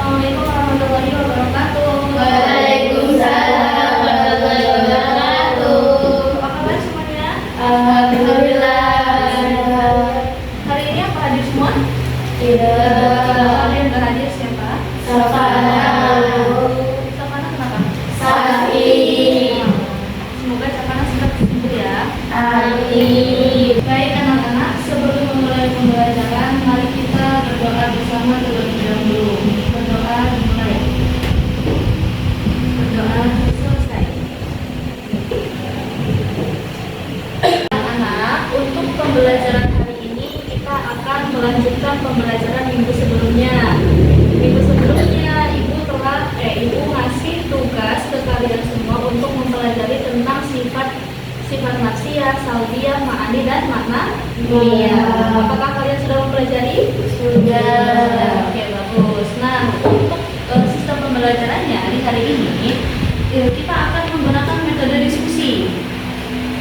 Assalamualaikum warahmatullahi wabarakatuh. Waalaikumsalam warahmatullahi wabarakatuh. Apa kabar semuanya? Alhamdulillah. Hari ini apa hadir semua? Tidak. Yang nggak hadir siapa? Safana. Safana kenapa? Sakit. Semoga Safana segera sembuh ya. Amin. Baik anak-anak, sebelum memulai pembelajaran, mari kita berdoa bersama terlebih dahulu. Berdoa dimulai. Berdoa selesai. Anak-anak, untuk pembelajaran hari ini kita akan melanjutkan pembelajaran minggu sebelumnya. Minggu sebelumnya Ibu ngasih tugas ke kalian semua untuk mempelajari tentang sifat nafsiyah, salbiyah, ma'ani dan makna. Iya. Apakah kalian sudah mempelajari? Sudah. Oke, bagus. Nah, untuk sistem pembelajarannya di hari ini kita akan menggunakan metode diskusi.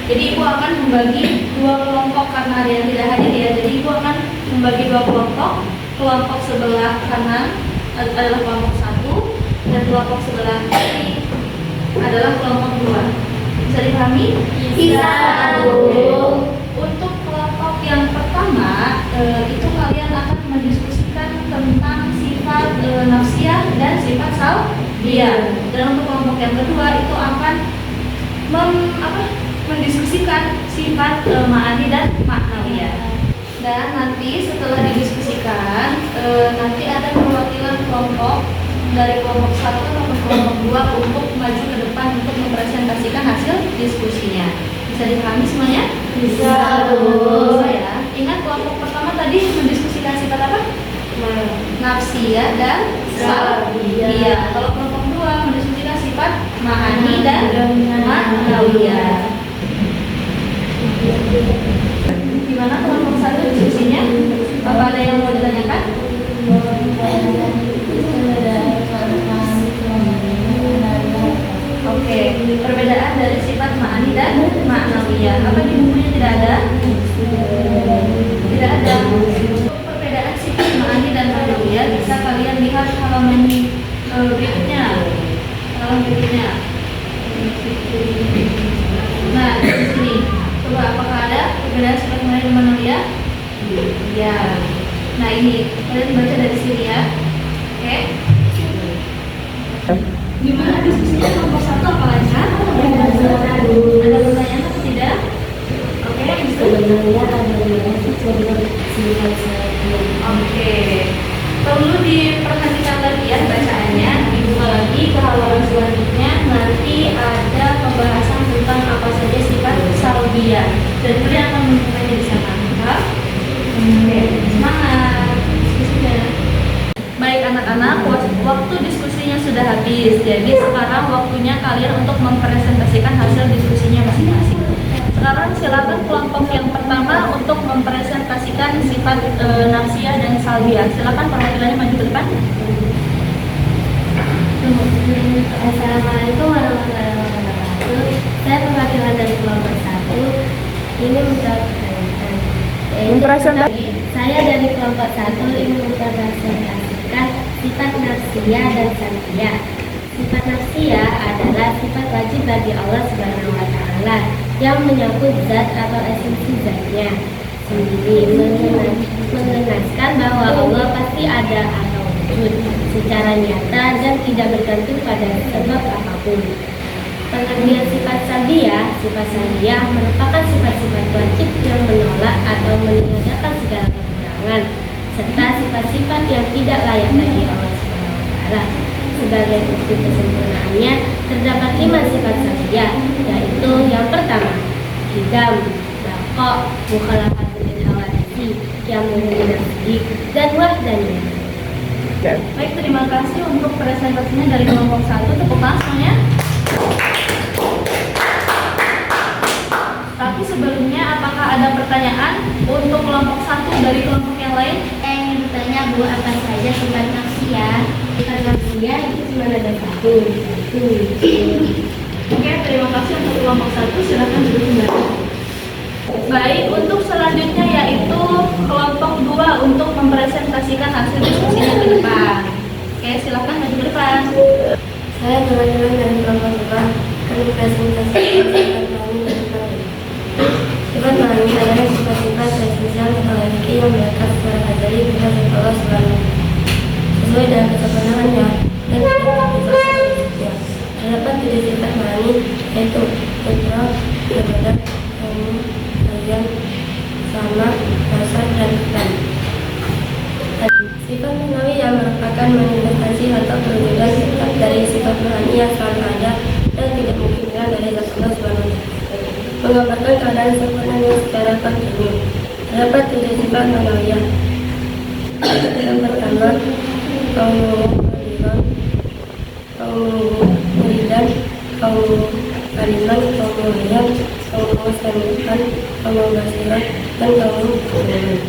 Jadi Ibu akan membagi dua kelompok karena ada yang tidak hadir ya. Jadi Ibu akan membagi dua kelompok. Kelompok sebelah kanan adalah kelompok 1 dan kelompok sebelah kiri adalah kelompok 2. Bisa dipahami? Bisa, Bu. Untuk kelompok yang pertama itu kalian akan mendiskusikan tentang sifat nafsiyah dan sifat salbiyah. Dan untuk kelompok yang kedua itu akan mendiskusikan sifat ma'ani dan maknawiyah. Dan nanti setelah didiskusikan nanti ada perwakilan kelompok dari kelompok 1 atau kelompok 2 untuk maju ke depan untuk mempresentasikan hasil diskusinya. Bisa dipahami semuanya? Bisa, Bu. Ya. Ingat kelompok pertama tadi mendiskusikan sifat apa? Nafsiyah dan salbiyah. Kalau kelompok 2 mendiskusikan sifat ma'ani dan maknawiyah. Gimana kelompok 1 diskusinya? Apa ada yang mau ditanyakan? Oke, perbedaan dari sifat ma'ani dan maknawiyah. Apa di bukunya tidak ada? Tidak ada. Untuk perbedaan sifat ma'ani dan maknawiyah bisa kalian lihat halaman berikutnya. Halaman berikutnya. Nah, di sini. Coba apakah ada perbedaan sifat ma'ani dan maknawiyah? Ya. Nah, ini kalian baca dari sini ya. Oke. Gimana diskusinya kelompok 1 apa lancar? Ada pertanyaan atau tidak? Oke, Sebenarnya ada sifat Oke. Perlu diperhatikan lagi ya bacaannya. Dibuka lagi ke halaman selanjutnya. Nanti ada pembahasan tentang apa saja sifat salbiyah. Dan kalian akan menemukannya di sana. Paham? Oke, semangat diskusinya. Baik anak-anak, waktu diskusinya sudah habis. Jadi sekarang waktunya kalian untuk mempresentasikan hasil diskusinya masing-masing. Sekarang silakan kelompok yang pertama untuk mempresentasikan sifat nafsiyah dan salbiyah. Silakan perwakilannya maju ke depan. Assalamualaikum warahmatullahi wabarakatuh. Saya perwakilan dari kelompok 1. Ini saya dari kelompok 1 ingin mempresentasikan sifat nafsiyah dan salbiyah. Sifat nafsiyah adalah sifat wajib bagi Allah Subhanahu wa Ta'ala yang menyangkut zat atau esensi zatnya sendiri, mengenaskan bahwa Allah pasti ada atau wujud secara nyata dan tidak bergantung pada sebab apapun. Pengertian sifat salbiyah merupakan sifat-sifat wajib yang menolak atau meniadakan segala kekurangan serta sifat-sifat yang tidak layak bagi Allah Subhanahu wa Ta'ala. Sebagai bukti kesempurnaannya terdapat 5 sifat salbiyah, yaitu yang pertama, qidam, baqa, mukhalafatul hawadisi, yang nafsi, dan wahdaniyah. Baik, terima kasih untuk presentasinya dari kelompok 1. Tepuk tangan semuanya. Tapi sebelumnya apakah ada pertanyaan untuk kelompok 1 dari kelompok yang lain? Ingin bertanya, Bu, apa saja sifat nafsiyah? Sifat nafsiyah itu cuma ada 1. Oke, terima kasih untuk kelompok 1. Silakan duduk kembali. Baik, untuk selanjutnya yaitu kelompok 2 untuk mempresentasikan hasil diskusinya ke depan. Oke, silakan. silakan maju ke depan. Saya teman-teman dari kelompok 2 kami presentasikan sifat ma'ani dan ma'ani. Sifat ma'ani adalah sifat-sifat esensial atau hakiki yang melekat secara azali pada sifat Allah SWT sesuai dengan kesempurnaannya dan tidak bisa sempurna. Terdapat 7 sifat ma'ani yaitu fitrah, ibadah, ilmu, bayan, sama, rasa, dan fitan. Sifat ma'nawi yang merupakan manifestasi atau perwujudan sifat dari sifat ma'ani yang selalu ada dan tidak mungkin hilang dari zat Allah SWT, menggambarkan keadaan sempurnanya secara kontinu. Terdapat 7 sifat ma'nawiyah. Yang pertama, kaum muridan, kaum kaliman, kaum mulian, kaum musliman, kaum basiran, dan kaum mu'min.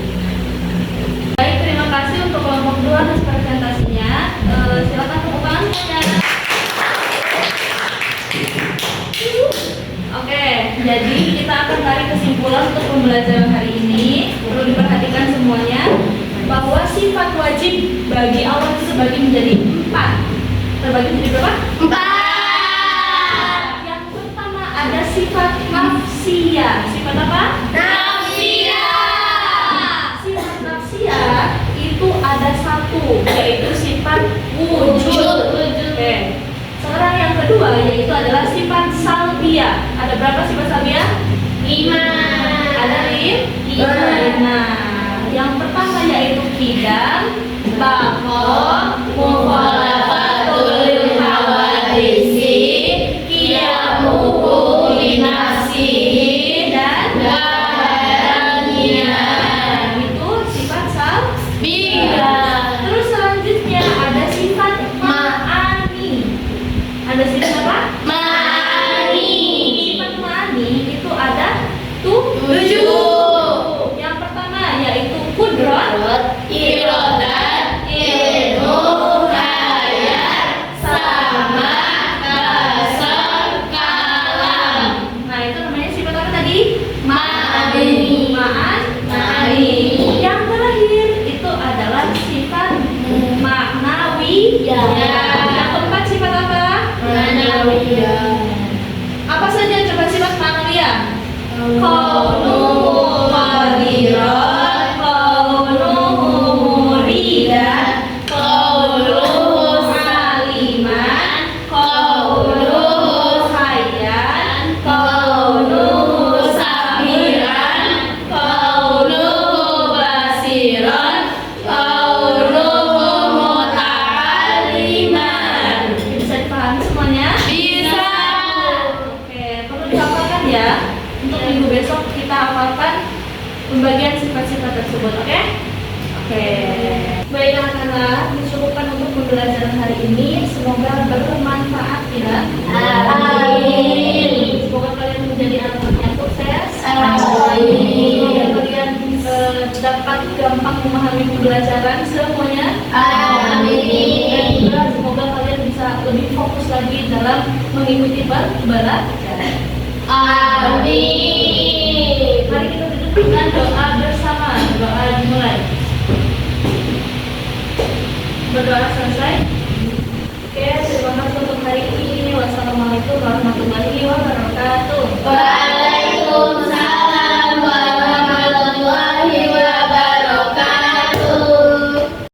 Baik, terima kasih untuk kelompok 2 atas presentasinya. Silakan tepuk tangan semuanya. Oke, jadi kita akan tarik kesimpulan untuk pembelajaran hari ini. Perlu diperhatikan semuanya bahwa sifat wajib bagi Allah itu terbagi menjadi 4. Terbagi menjadi berapa? 4. Yang pertama ada sifat nafsiyah. Sifat apa? Sifat nafsiyah itu ada 1, yaitu sifat wujud. Oke. Sekarang yang kedua yaitu adalah sifat salbiyah. Ada berapa sifat salbiyah? 5. Ada 5. Yang pertama yaitu kidam, baqo, mukhalafatul hawadisi, qiyamuhu binafsihi, dan badaniyah. Itu sifat salbiyah. Terus selanjutnya ada sifat ma'ani. Ada sifat apa? Ma'ani. Sifat ma'ani itu ada 7. Yang pertama yaitu kudrat, irodat, ilmu, hayat, sama, basar, kalam. Nah itu namanya sifat apa tadi? Ma'ani. Ma'ani. Yang terakhir itu adalah sifat ma'nawiyah. Yang keempat sifat apa? Apa saja coba sifat ma'nawiyah? Kaunuhu qadiran, kaunuhu muridan, kaunuhu aliman, kaunuhu hayyan, kaunuhu samiran, kaunuhu basiran, kaunuhu muta'alliman. Bisa dipahami semuanya? Bisa. Oke, perlu dihafalkan ya. Untuk minggu besok kita hafalkan pembagian sifat-sifat tersebut, oke? Oke. Baik anak-anak, dicukupkan untuk pembelajaran hari ini. Semoga bermanfaat ya. Amin. Semoga kalian menjadi anak-anak yang sukses. Amin. Semoga kalian dapat gampang memahami pembelajaran semuanya. Amin. Dan juga semoga kalian bisa lebih fokus lagi dalam mengikuti pelajaran. Amin. Mari kita tutup dengan doa bersama. Doa dimulai. Berdoa selesai. Oke, terima kasih untuk hari ini. Wassalamualaikum warahmatullahi wabarakatuh.